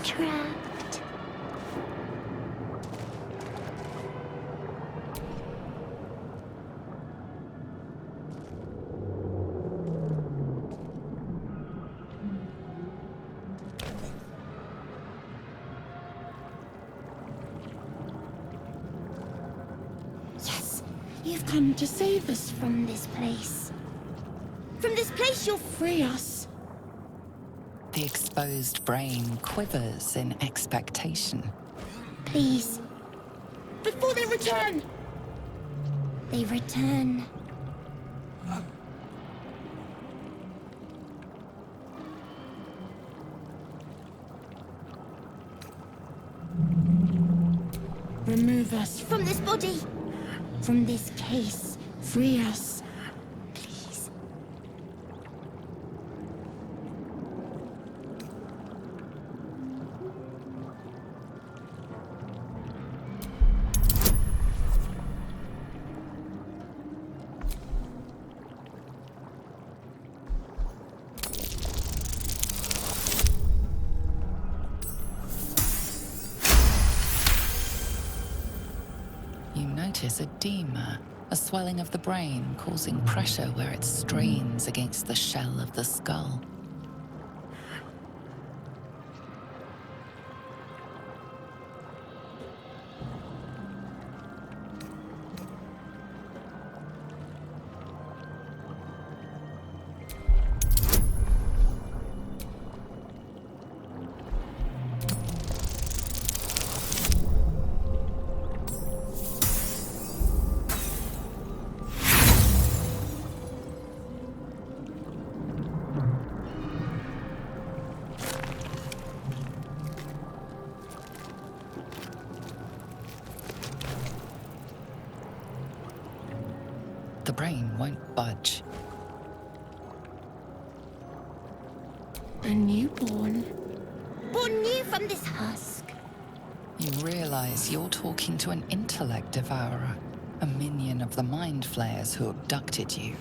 trapped. Yes, you've come to save us from this place. From this place, you'll free us. The exposed brain quivers in expectation. Please. Before they return! They return. Remove us from this body. From this case. Free us. Please. You notice edema, a swelling of the brain causing pressure where it strains against the shell of the skull. The brain won't budge. A newborn. Born new from this husk. You realize you're talking to an intellect devourer, a minion of the mind flayers who abducted you.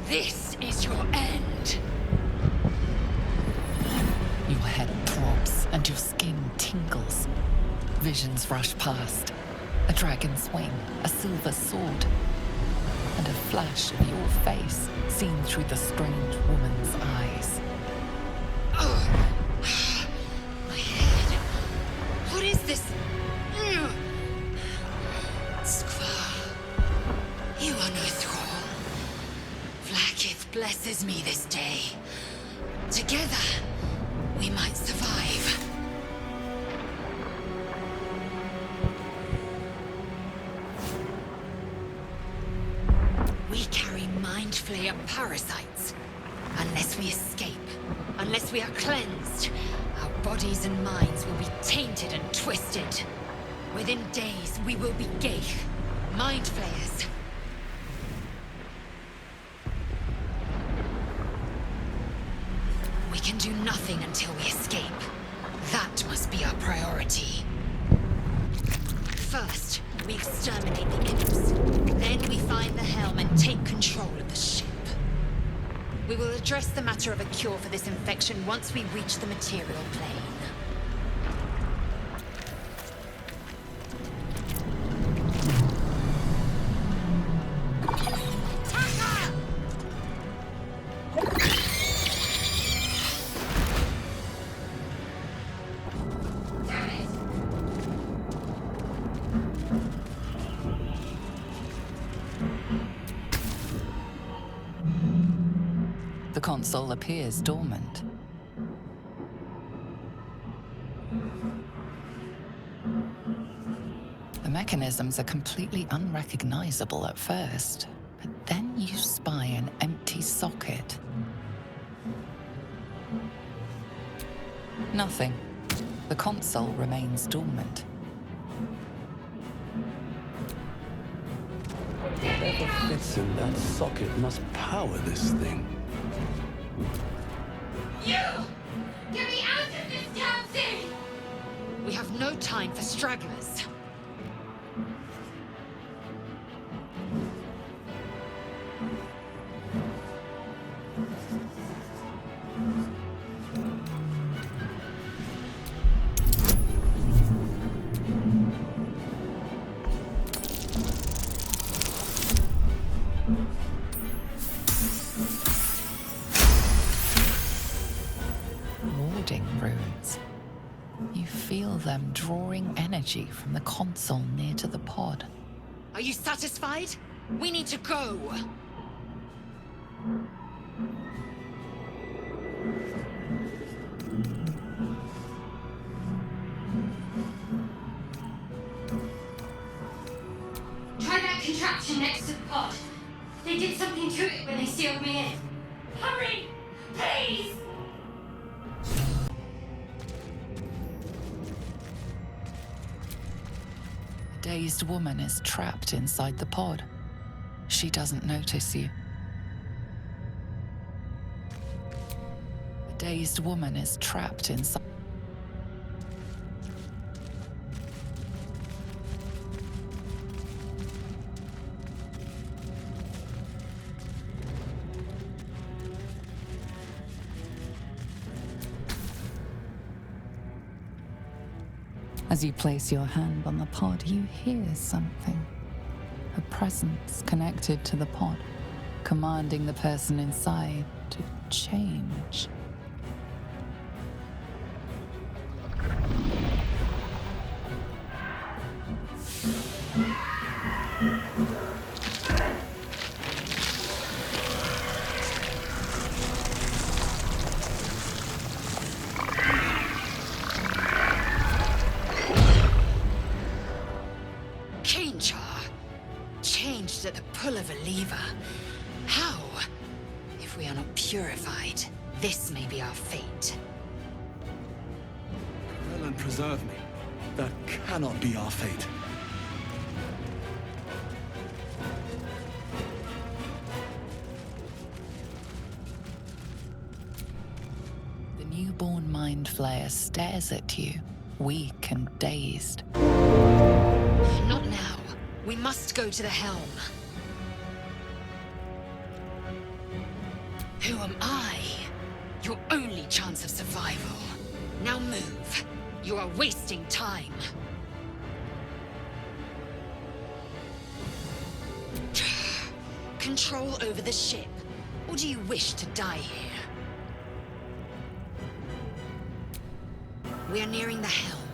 This is your end. Your head throbs and your skin tingles. Visions rush past. A dragon's wing, a silver sword, and a flash of your face seen through the strange woman's eyes. My head. What is this? Squaw, you are no thrall. Vlaakith blesses me this day. Together, we might survive. We carry mind flayer parasites. Unless we escape, unless we are cleansed, our bodies and minds will be tainted and twisted. Within days, we will be Gaith, mind flayers. We can do nothing until we escape. That must be our priority. First, we exterminate the imps. Then we find the helm and take control of the ship. We will address the matter of a cure for this infection once we reach the material plane. The console appears dormant. The mechanisms are completely unrecognizable at first, but then you spy an empty socket. Nothing. The console remains dormant. Whatever fits in that socket must power this thing. You! Get me out of this damn thing! We have no time for stragglers. Warding runes. You feel them drawing energy from the console near to the pod. Are you satisfied? We need to go. Try that contraption next to the pod. They did something to it when they sealed me in. Hurry! Please! A dazed woman is trapped inside the pod. She doesn't notice you. A dazed woman is trapped inside. As you place your hand on the pod, you hear something. A presence connected to the pod, commanding the person inside to change. Changed at the pull of a lever. How? If we are not purified, this may be our fate. Well, and preserve me. That cannot be our fate. The newborn mind flayer stares at you, weak and dazed. Not now. We must go to the helm. Who am I? Your only chance of survival. Now move. You are wasting time. Control over the ship. Or do you wish to die here? We are nearing the helm.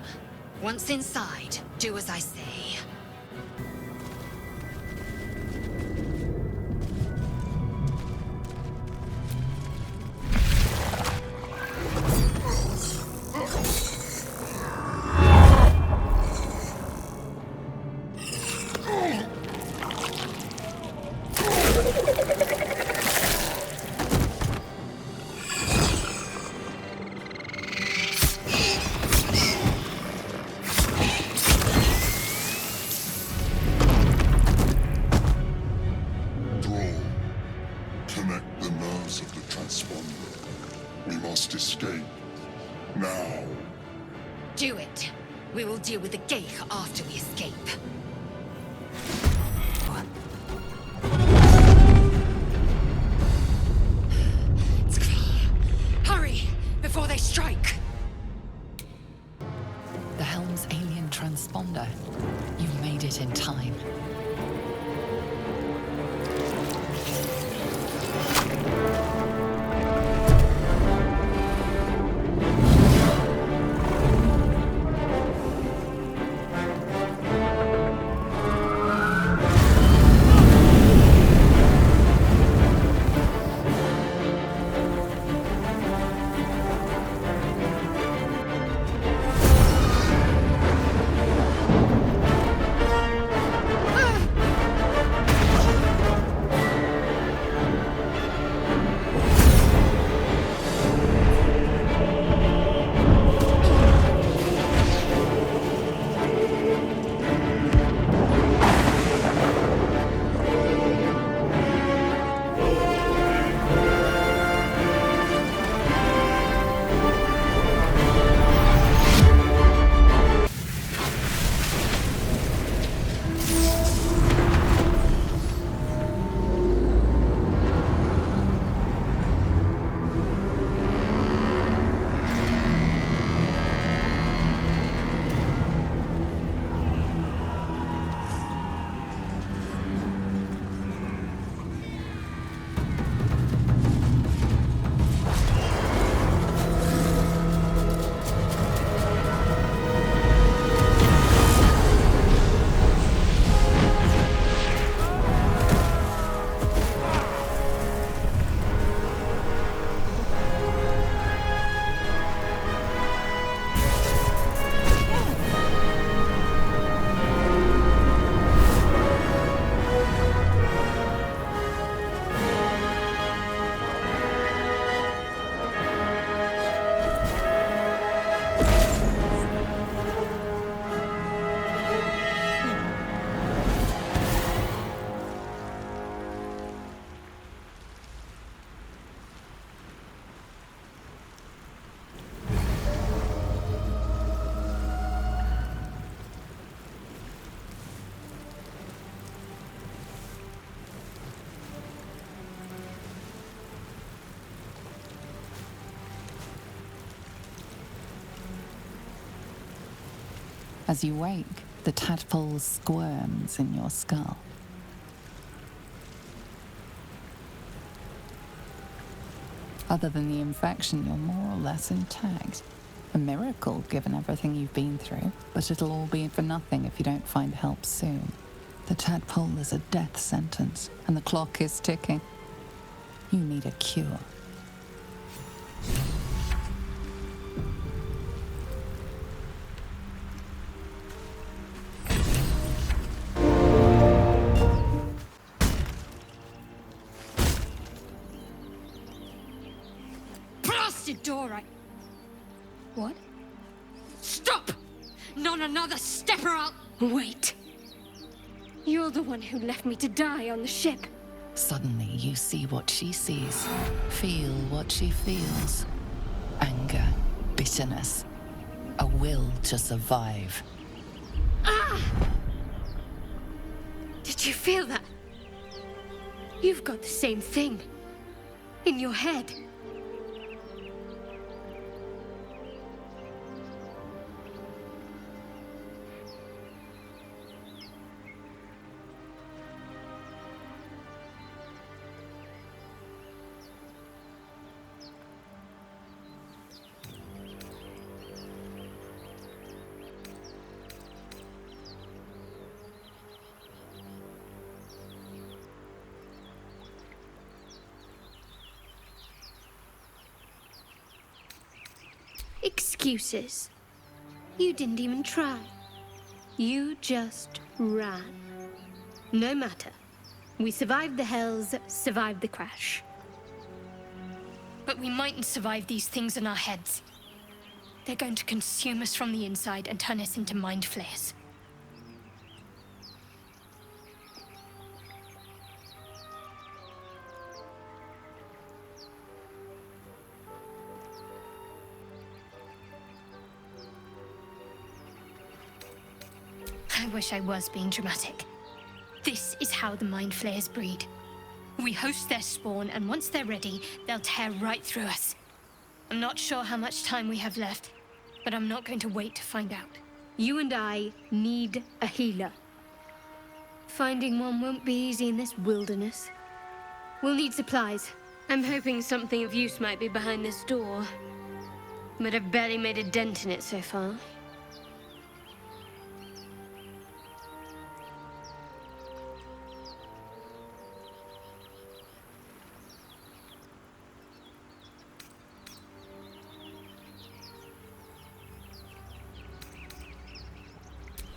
Once inside, do as I say. Connect the nerves of the transponder. We must escape. Now. Do it. We will deal with the gate after we escape. As you wake, the tadpole squirms in your skull. Other than the infection, you're more or less intact. A miracle, given everything you've been through, but it'll all be for nothing if you don't find help soon. The tadpole is a death sentence, and the clock is ticking. You need a cure. Blasted door, What? Stop! Not another step or I'll... Wait. You're the one who left me to die on the ship. Suddenly, you see what she sees, feel what she feels. Anger, bitterness, a will to survive. Ah! Did you feel that? You've got the same thing. In your head. Excuses. You didn't even try. You just ran. No matter. We survived the hells, survived the crash. But we mightn't survive these things in our heads. They're going to consume us from the inside and turn us into mind flayers. I wish I was being dramatic. This is how the Mind Flayers breed. We host their spawn, and once they're ready, they'll tear right through us. I'm not sure how much time we have left, but I'm not going to wait to find out. You and I need a healer. Finding one won't be easy in this wilderness. We'll need supplies. I'm hoping something of use might be behind this door, but I've barely made a dent in it so far.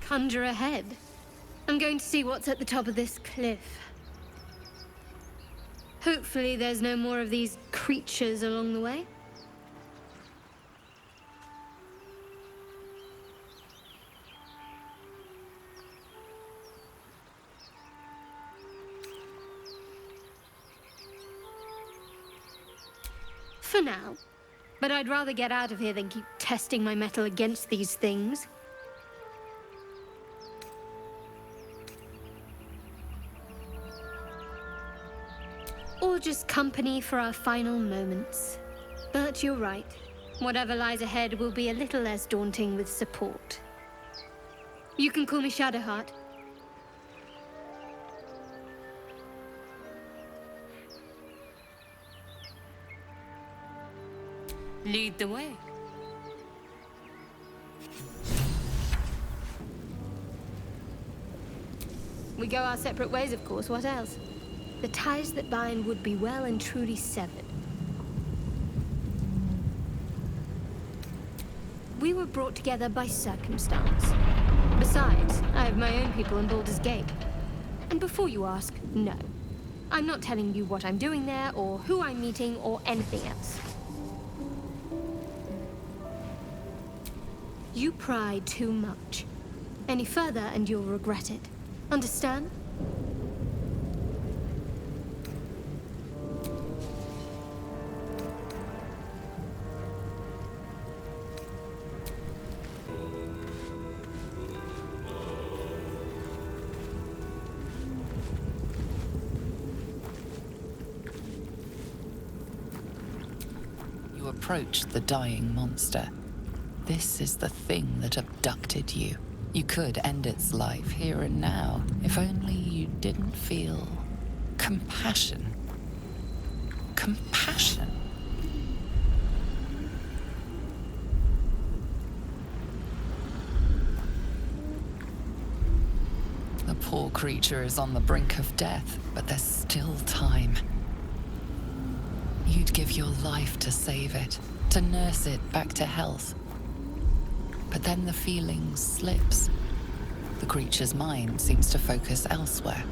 Conjure ahead. I'm going to see what's at the top of this cliff. Hopefully there's no more of these creatures along the way. For now. But I'd rather get out of here than keep testing my metal against these things. Or just company for our final moments. But you're right. Whatever lies ahead will be a little less daunting with support. You can call me Shadowheart. Lead the way. We go our separate ways, of course. What else? The ties that bind would be well and truly severed. We were brought together by circumstance. Besides, I have my own people in Baldurs Gate. And before you ask, no. I'm not telling you what I'm doing there, or who I'm meeting, or anything else. You pry too much. Any further and you'll regret it. Understand? You approach the dying monster. This is the thing that abducted you. You could end its life here and now, if only you didn't feel compassion. Compassion. The poor creature is on the brink of death, but there's still time. You'd give your life to save it, to nurse it back to health. But then the feeling slips. The creature's mind seems to focus elsewhere.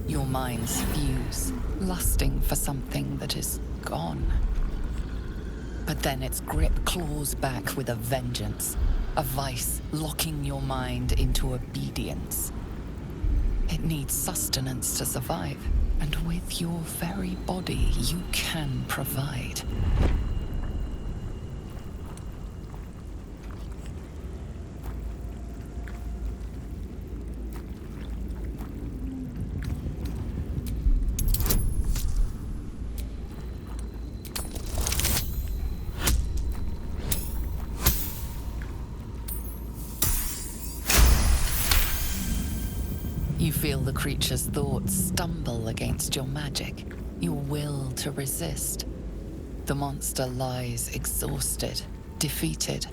Your minds fuse, lusting for something that is gone. But then its grip claws back with a vengeance, a vice locking your mind into obedience. It needs sustenance to survive, and with your very body, you can provide. You feel the creature's thoughts stumble against your magic, your will to resist. The monster lies exhausted, defeated.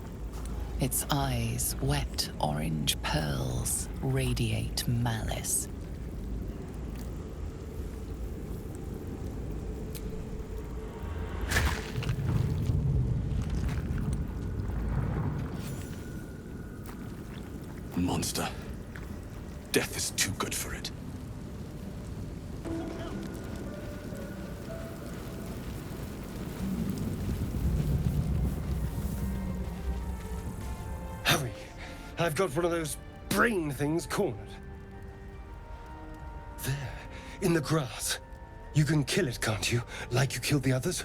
Its eyes, wet orange pearls, radiate malice. Monster. Death is too good for it. Hurry! I've got one of those brain things cornered. There, in the grass. You can kill it, can't you? Like you killed the others?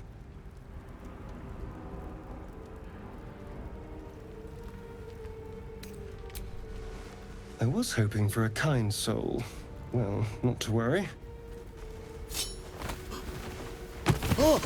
I was hoping for a kind soul. Well, not to worry. Oh!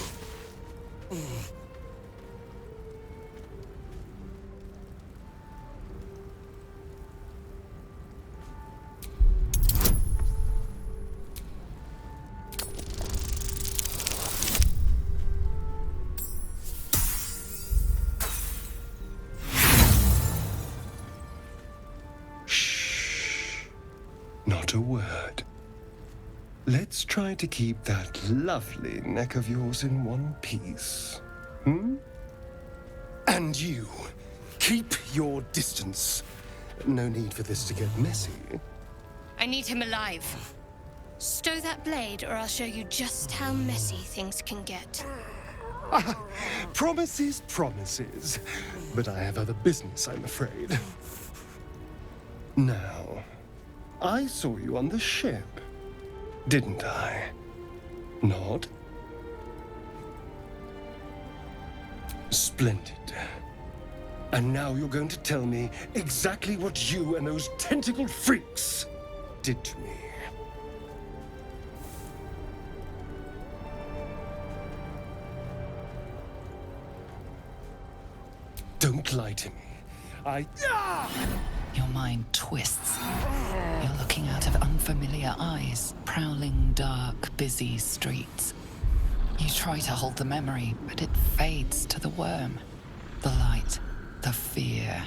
Not a word. Let's try to keep that lovely neck of yours in one piece. Hmm? And you, keep your distance. No need for this to get messy. I need him alive. Stow that blade, or I'll show you just how messy things can get. Promises, promises. But I have other business, I'm afraid. Now, I saw you on the ship, didn't I? Nod? Splendid. And now you're going to tell me exactly what you and those tentacled freaks did to me. Don't lie to me. Your mind twists. You're looking out of unfamiliar eyes, prowling dark, busy streets. You try to hold the memory, but it fades to the worm. The light, the fear.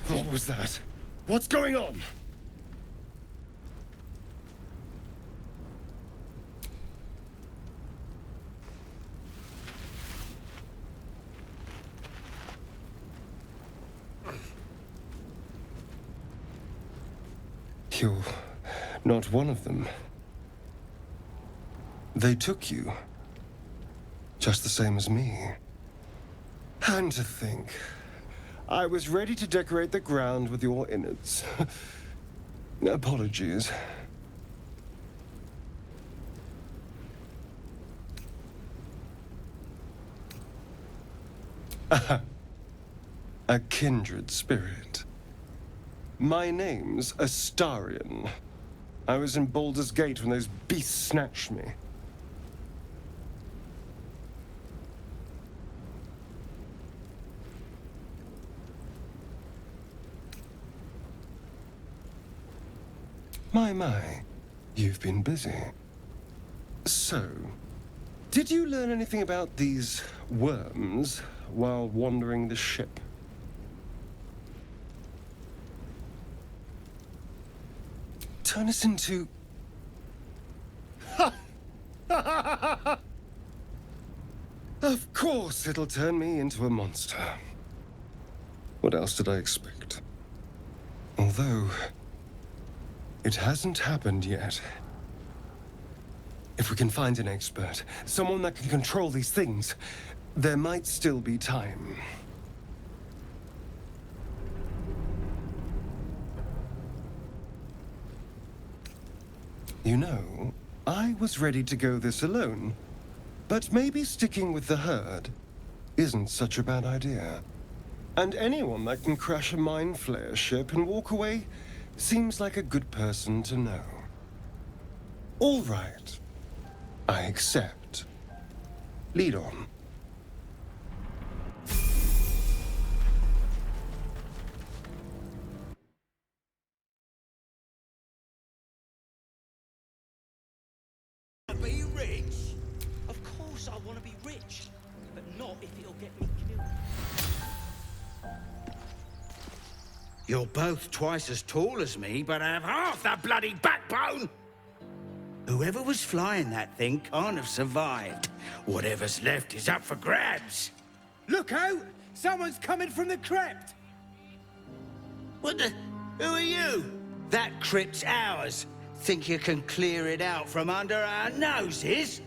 What was that? What's going on? You're not one of them. They took you. Just the same as me. And to think, I was ready to decorate the ground with your innards. Apologies. A kindred spirit. My name's Astarion. I was in Baldurs Gate when those beasts snatched me. My, you've been busy. So, did you learn anything about these worms while wandering the ship? Turn us into... Of course it'll turn me into a monster. What else did I expect? Although... it hasn't happened yet. If we can find an expert, someone that can control these things, there might still be time. You know, I was ready to go this alone, but maybe sticking with the herd isn't such a bad idea. And anyone that can crash a mind flayer ship and walk away seems like a good person to know. All right. I accept. Lead on. Be rich? Of course I want to be rich, but not if it'll get me killed. You're both twice as tall as me, but have half the bloody backbone! Whoever was flying that thing can't have survived. Whatever's left is up for grabs. Look out! Someone's coming from the crypt! What the... who are you? That crypt's ours. Think you can clear it out from under our noses?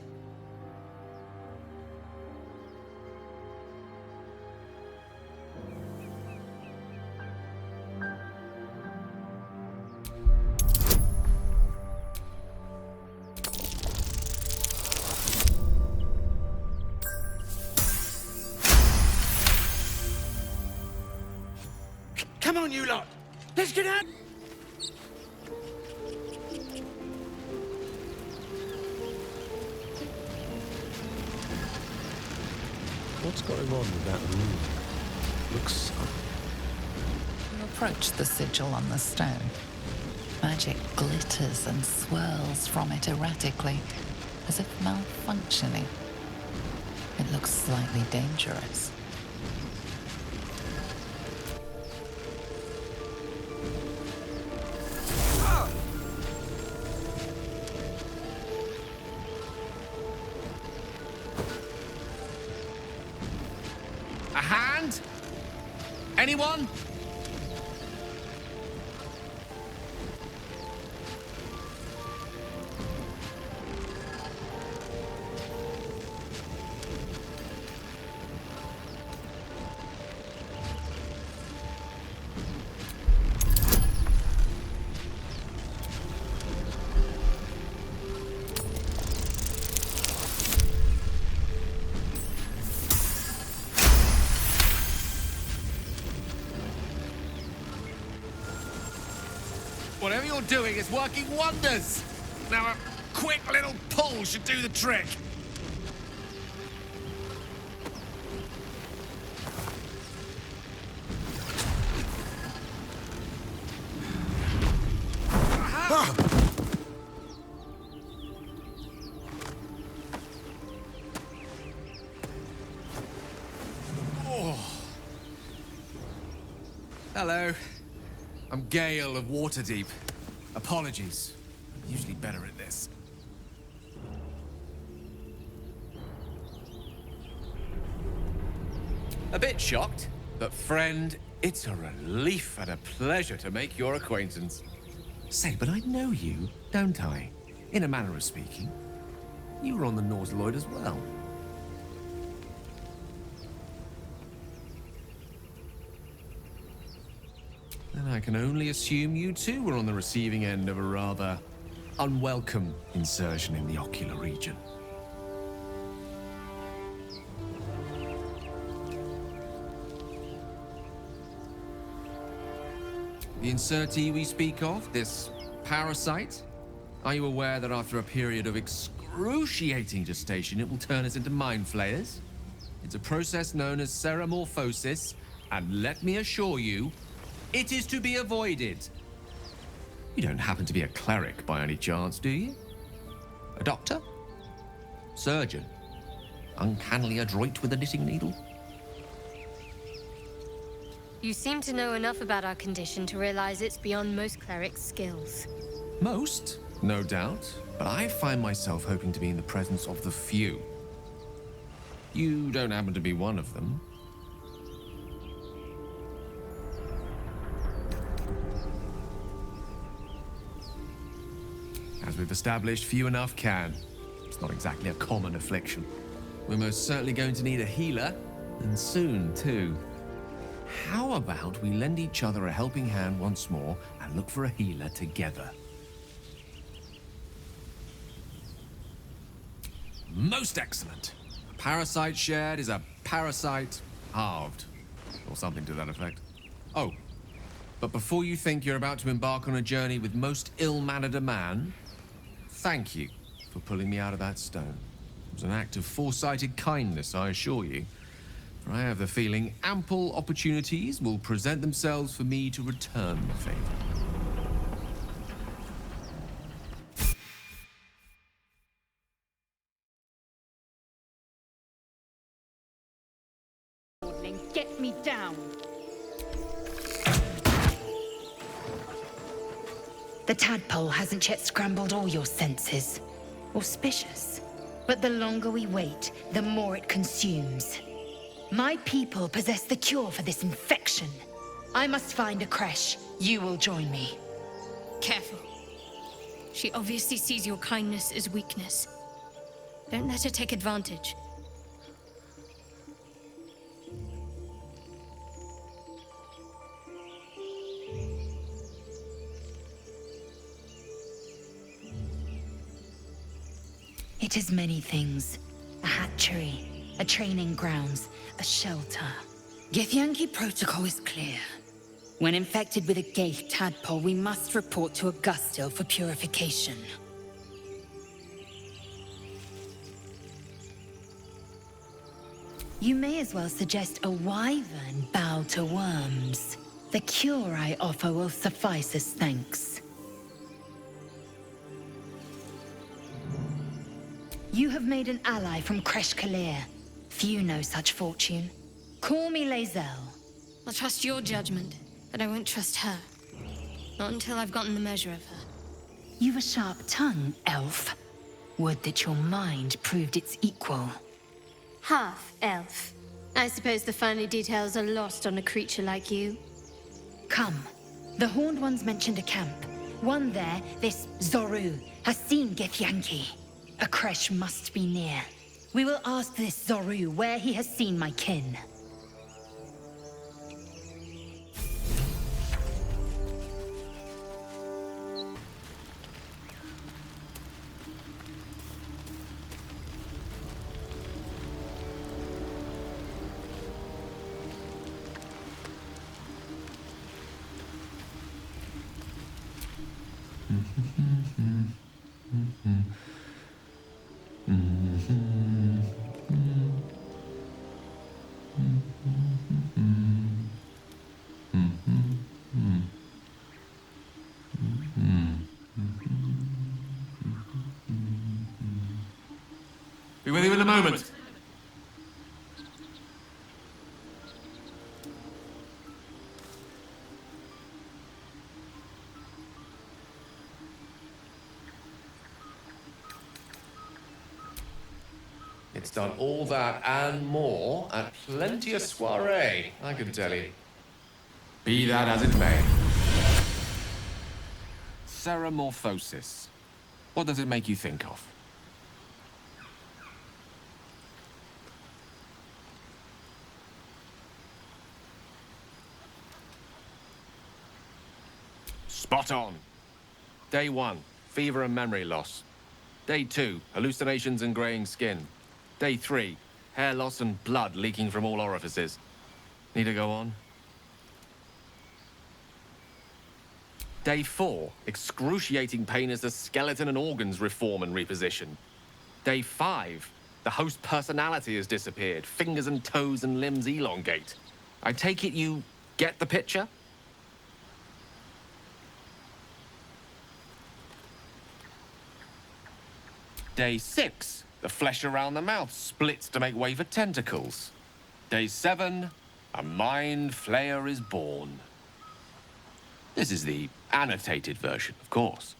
Come on, you lot! Let's get out! What's going on with that room? Looks... You approach the sigil on the stone. Magic glitters and swirls from it erratically, as if malfunctioning. It looks slightly dangerous. A hand? Anyone? Whatever you're doing is working wonders. Now a quick little pull should do the trick. Hello. I'm Gale of Waterdeep. Apologies. I'm usually better at this. A bit shocked, but friend, it's a relief and a pleasure to make your acquaintance. Say, but I know you, don't I? In a manner of speaking. You were on the Nautiloid as well. Then I can only assume you too were on the receiving end of a rather unwelcome insertion in the ocular region. The insanity we speak of, this parasite, are you aware that after a period of excruciating gestation, it will turn us into mind flayers? It's a process known as ceramorphosis, and let me assure you, it is to be avoided. You don't happen to be a cleric by any chance, do you? A doctor? Surgeon? Uncannily adroit with a knitting needle? You seem to know enough about our condition to realize it's beyond most clerics' skills. Most, no doubt, but I find myself hoping to be in the presence of the few. You don't happen to be one of them. As we've established, few enough can. It's not exactly a common affliction. We're most certainly going to need a healer, and soon, too. How about we lend each other a helping hand once more and look for a healer together? Most excellent. A parasite shared is a parasite halved, or something to that effect. Oh, but before you think you're about to embark on a journey with most ill-mannered a man, thank you for pulling me out of that stone. It was an act of foresighted kindness, I assure you. For I have the feeling ample opportunities will present themselves for me to return the favor. Get me down! The tadpole hasn't yet scrambled all your senses. Auspicious. But the longer we wait, the more it consumes. My people possess the cure for this infection. I must find a creche. You will join me. Careful. She obviously sees your kindness as weakness. Don't let her take advantage. It is many things. A hatchery, a training grounds, a shelter. Githyanki protocol is clear. When infected with a gate tadpole, we must report to Augustil for purification. You may as well suggest a wyvern bow to worms. The cure I offer will suffice as thanks. You have made an ally from Kresh Kalir. Few know such fortune. Call me Lae'zel. I'll trust your judgment, but I won't trust her. Not until I've gotten the measure of her. You've a sharp tongue, elf. Would that your mind proved its equal. Half-elf. I suppose the finer details are lost on a creature like you. Come. The Horned Ones mentioned a camp. One there, this Zoru, has seen Githyanki. A creche must be near. We will ask this Zoru where he has seen my kin. Be with you in a moment. It's done all that and more at plenty of soiree, I can tell you. Be that as it may. Ceramorphosis. What does it make you think of? Spot on. Day 1, fever and memory loss. Day 2, hallucinations and graying skin. Day 3, hair loss and blood leaking from all orifices. Need to go on? Day 4, excruciating pain as the skeleton and organs reform and reposition. Day 5, the host personality has disappeared. Fingers and toes and limbs elongate. I take it you get the picture? Day 6, the flesh around the mouth splits to make way for tentacles. Day 7, a mind flayer is born. This is the annotated version, of course.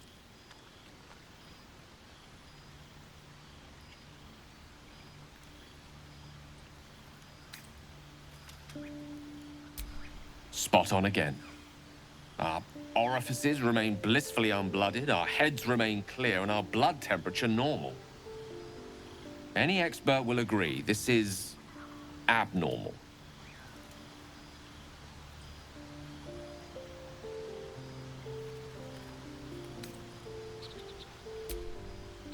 Spot on again. Our orifices remain blissfully unblooded, our heads remain clear, and our blood temperature normal. Any expert will agree this is abnormal.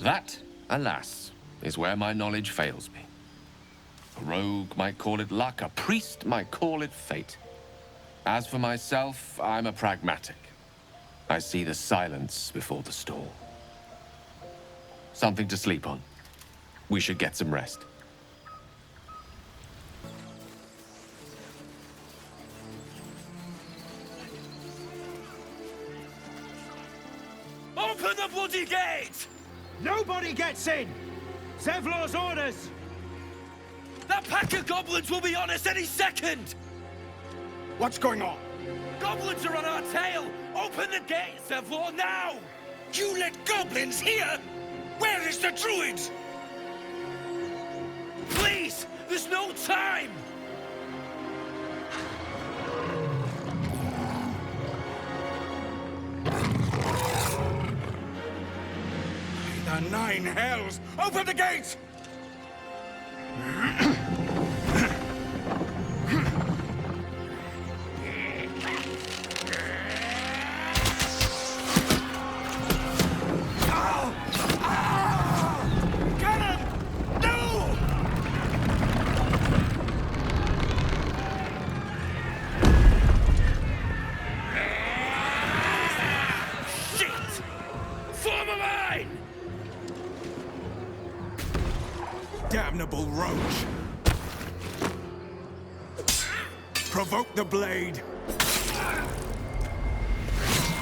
That, alas, is where my knowledge fails me. A rogue might call it luck, a priest might call it fate. As for myself, I'm a pragmatic. I see the silence before the storm. Something to sleep on. We should get some rest. Open the bloody gate! Nobody gets in! Zevlor's orders! That pack of goblins will be on us any second! What's going on? Goblins are on our tail! Open the gate, Zevlor, now! You let goblins here? Where is the druid? Please! There's no time! The 9 hells! Open the gate! Damnable roach! Provoke the blade!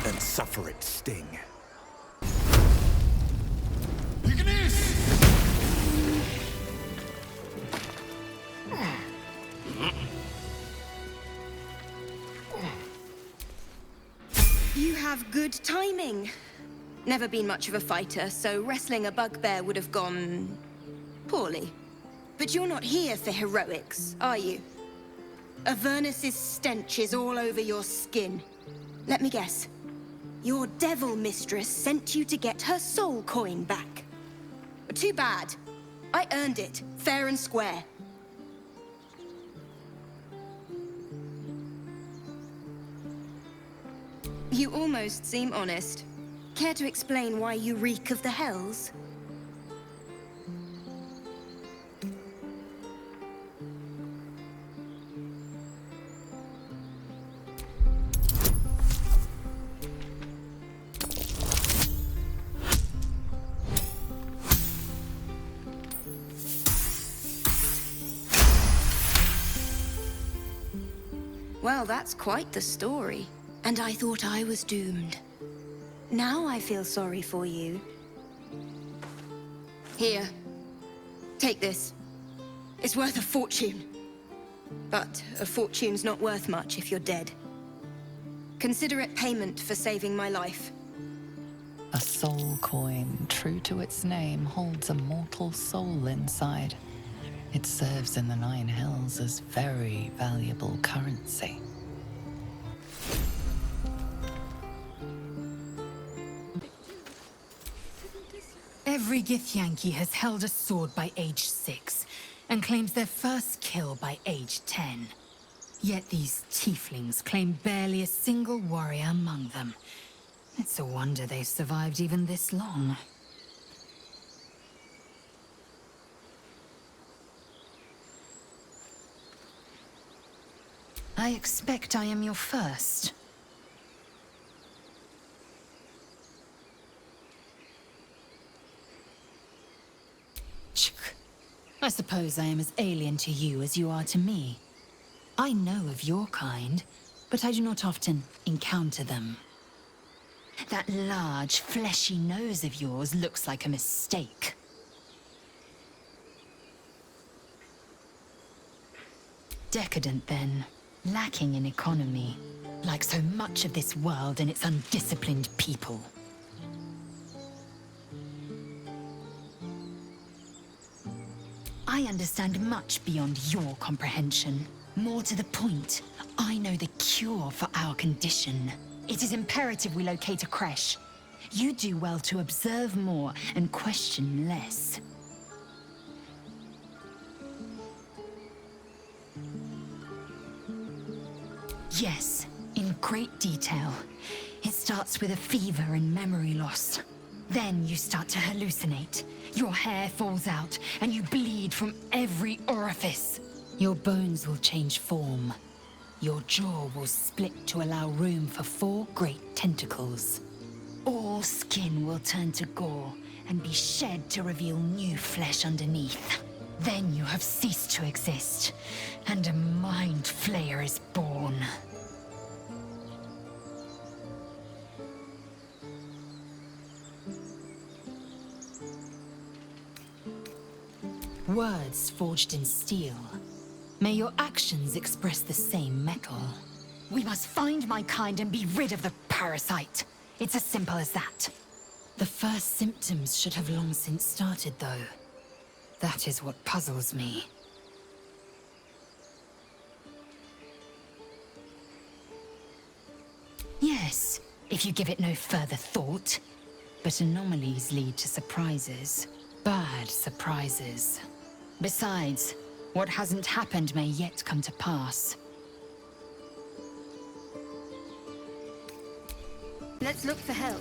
And suffer its sting. You have good timing. Never been much of a fighter, so wrestling a bugbear would have gone poorly. But you're not here for heroics, are you? Avernus's stench is all over your skin. Let me guess. Your devil mistress sent you to get her soul coin back. Too bad. I earned it, fair and square. You almost seem honest. Care to explain why you reek of the hells? Well, that's quite the story. And I thought I was doomed. Now I feel sorry for you. Here. Take this. It's worth a fortune. But a fortune's not worth much if you're dead. Consider it payment for saving my life. A soul coin, true to its name, holds a mortal soul inside. It serves in the 9 hells as very valuable currency. Every Githyanki has held a sword by age 6, and claims their first kill by age 10. Yet these tieflings claim barely a single warrior among them. It's a wonder they've survived even this long. I expect I am your first. I suppose I am as alien to you as you are to me. I know of your kind, but I do not often encounter them. That large, fleshy nose of yours looks like a mistake. Decadent, then. Lacking in economy. Like so much of this world and its undisciplined people. I understand much beyond your comprehension. More to the point, I know the cure for our condition. It is imperative we locate a creche. You do well to observe more and question less. Yes, in great detail. It starts with a fever and memory loss. Then you start to hallucinate. Your hair falls out, and you bleed from every orifice. Your bones will change form. Your jaw will split to allow room for 4 great tentacles. All skin will turn to gore and be shed to reveal new flesh underneath. Then you have ceased to exist, and a mind flayer is born. Words forged in steel. May your actions express the same metal. We must find my kind and be rid of the parasite. It's as simple as that. The first symptoms should have long since started, though. That is what puzzles me. Yes, if you give it no further thought. But anomalies lead to surprises. Bad surprises. Besides, what hasn't happened may yet come to pass. Let's look for help.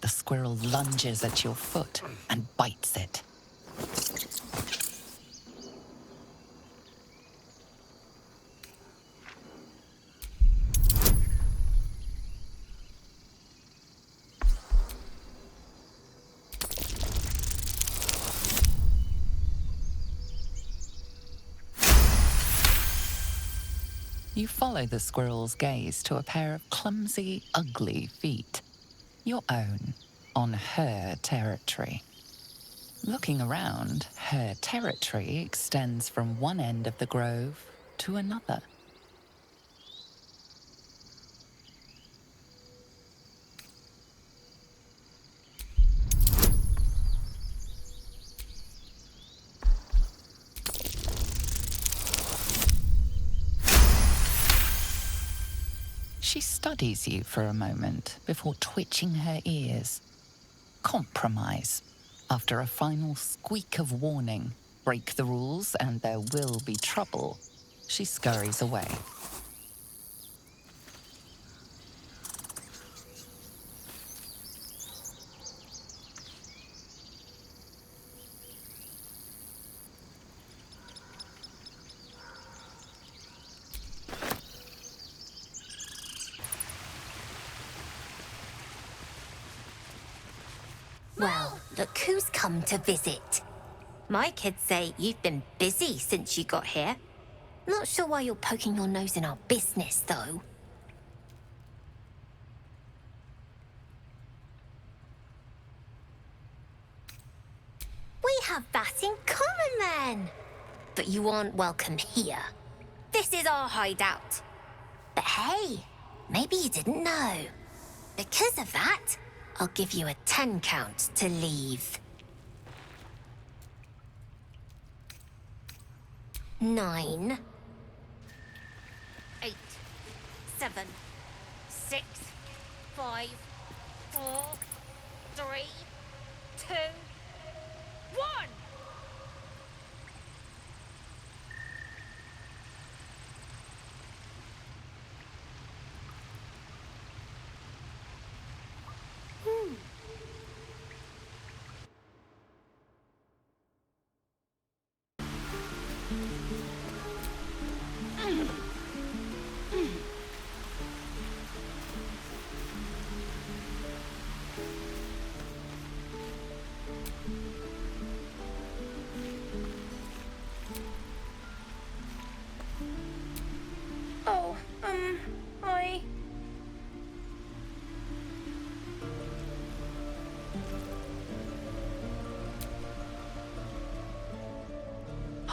The squirrel lunges at your foot and bites it. You follow the squirrel's gaze to a pair of clumsy, ugly feet. Your own, on her territory. Looking around, her territory extends from one end of the grove to another. She studies you for a moment before twitching her ears. Compromise. After a final squeak of warning, break the rules and there will be trouble, she scurries away. Well, look who's come to visit. My kids say you've been busy since you got here. Not sure why you're poking your nose in our business, though. We have that in common, then. But you aren't welcome here. This is our hideout. But hey, maybe you didn't know. Because of that, I'll give you a 10 count to leave. 9, 8, 7, 6, 5, 4, 3, 2, 1.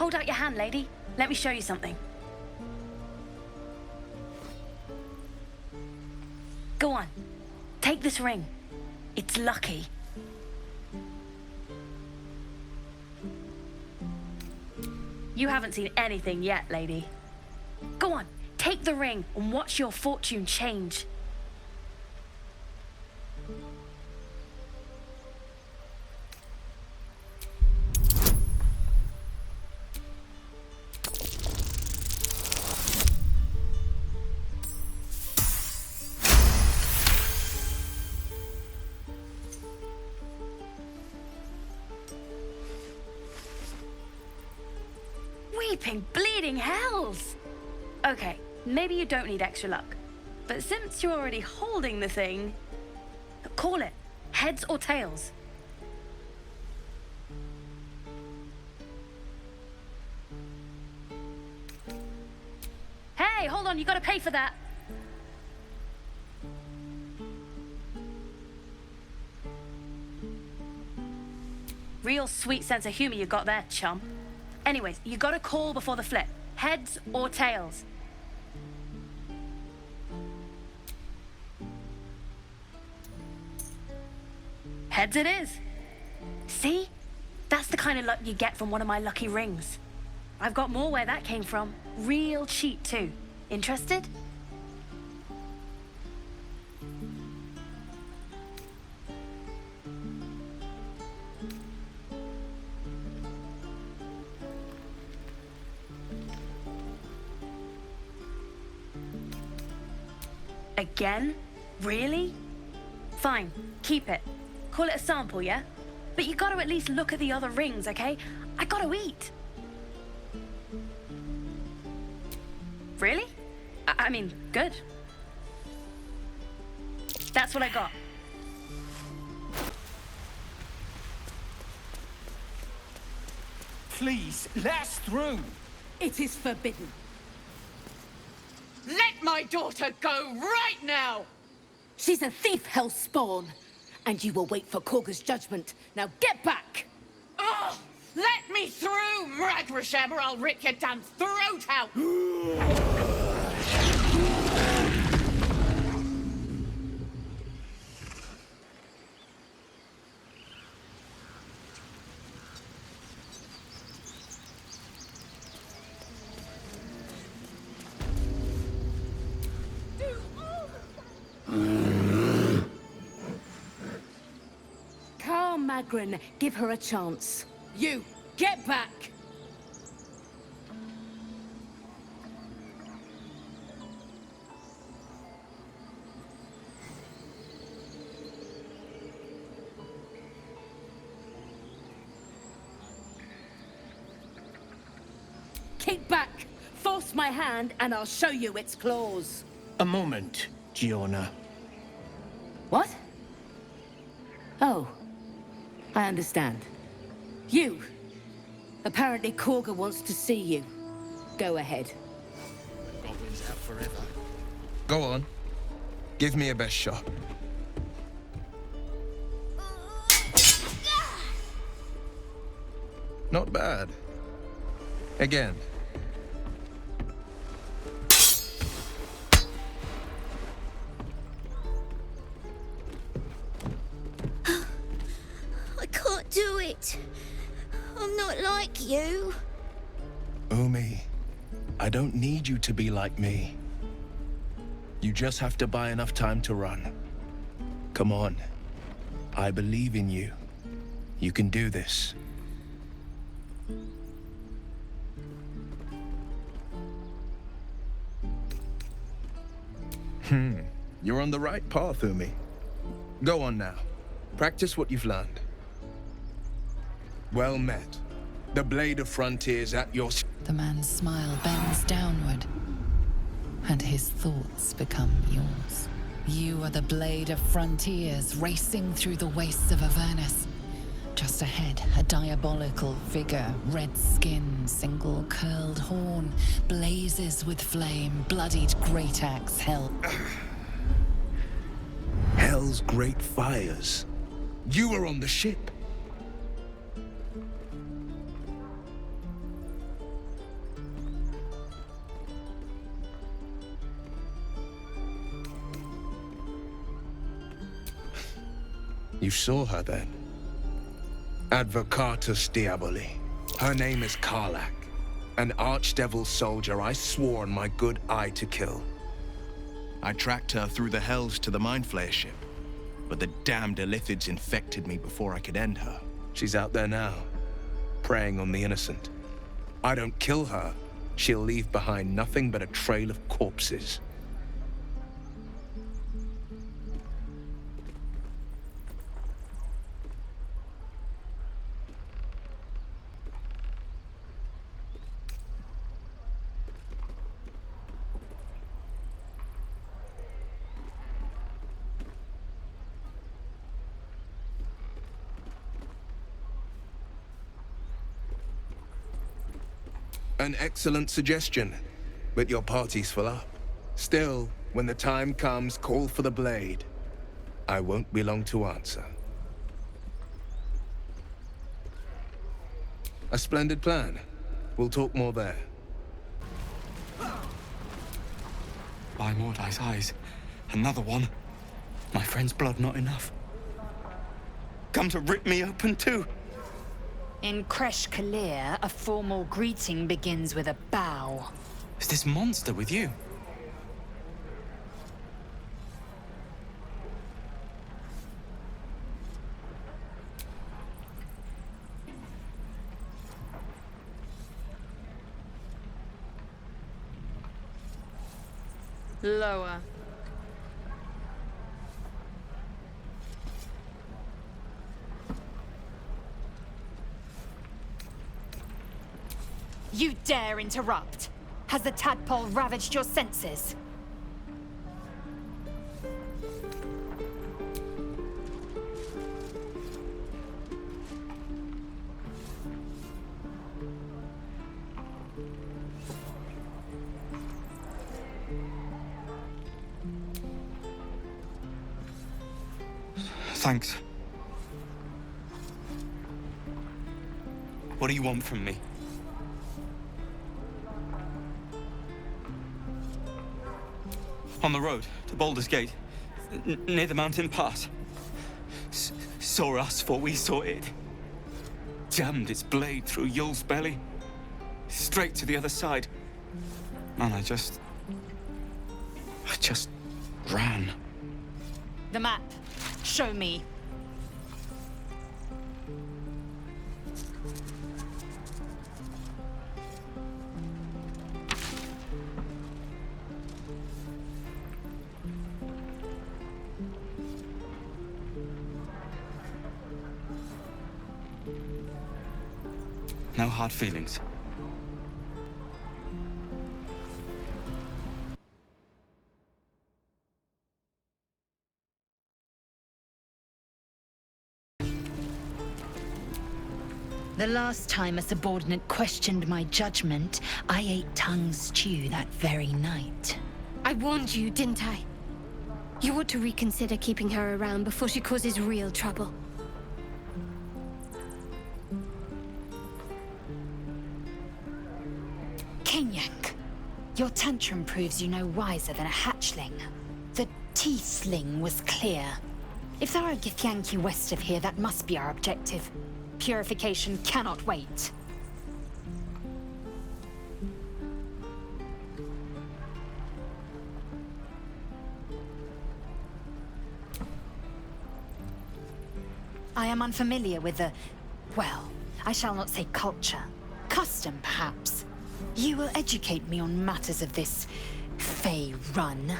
Hold out your hand, lady. Let me show you something. Go on. Take this ring. It's lucky. You haven't seen anything yet, lady. Go on, take the ring and watch your fortune change. Weeping, bleeding hells! Okay, maybe you don't need extra luck. But since you're already holding the thing, call it. Heads or tails. Hey, hold on, you gotta pay for that. Real sweet sense of humor you got there, chum. Anyways, you gotta call before the flip. Heads or tails. Heads it is. See? That's the kind of luck you get from one of my lucky rings. I've got more where that came from. Real cheap too. Interested? Again? Really? Fine, keep it. Call it a sample, yeah? But you gotta at least look at the other rings, okay? I gotta eat. Really? I mean, good. That's what I got. Please, let us through. It is forbidden. Let my daughter go right now! She's a thief, Hellspawn. And you will wait for Korga's judgment. Now get back! Oh, let me through, Mragrasham, or I'll rip your damn throat out! Magrin, give her a chance. You, get back! Keep back! Force my hand and I'll show you its claws. A moment, Giona. What? Oh. I understand. You! Apparently Korga wants to see you. Go ahead. Goblins out forever. Go on. Give me a best shot. Not bad. Again. Do it. I'm not like you. Umi, I don't need you to be like me. You just have to buy enough time to run. Come on. I believe in you. You can do this. You're on the right path, Umi. Go on now. Practice what you've learned. Well met. The Blade of Frontiers at your... The man's smile bends downward, and his thoughts become yours. You are the Blade of Frontiers, racing through the wastes of Avernus. Just ahead, a diabolical figure, red skin, single curled horn, blazes with flame, bloodied great axe held. Hell's great fires. You were on the ship. You saw her then? Advocatus Diaboli. Her name is Karlach, an archdevil soldier I swore on my good eye to kill. I tracked her through the hells to the Mind Flayer ship, but the damned Illithids infected me before I could end her. She's out there now, preying on the innocent. I don't kill her, she'll leave behind nothing but a trail of corpses. An excellent suggestion, but your party's full up. Still, when the time comes, call for the blade. I won't be long to answer. A splendid plan. We'll talk more there. By Mordai's eyes, another one. My friend's blood not enough. Come to rip me open too. In Kresh Kalir, a formal greeting begins with a bow. Is this monster with you? Lower. You dare interrupt? Has the tadpole ravaged your senses? Thanks. What do you want from me? On the road to Baldurs Gate, near the mountain pass. Saw us, for we saw it. Jammed its blade through Yul's belly, straight to the other side. And I just ran. The map. Show me. No hard feelings. The last time a subordinate questioned my judgment, I ate tongue stew that very night. I warned you, didn't I? You ought to reconsider keeping her around before she causes real trouble. Kenyak, your tantrum proves you no wiser than a hatchling. The Tiefling was clear. If there are Githyanki west of here, that must be our objective. Purification cannot wait. I am unfamiliar with the... well, I shall not say culture. Custom, perhaps. You will educate me on matters of this Fey run.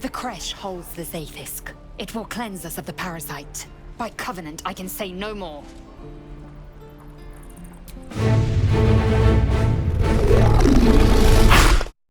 The Kresh holds the Zaithisk. It will cleanse us of the parasite. By covenant, I can say no more.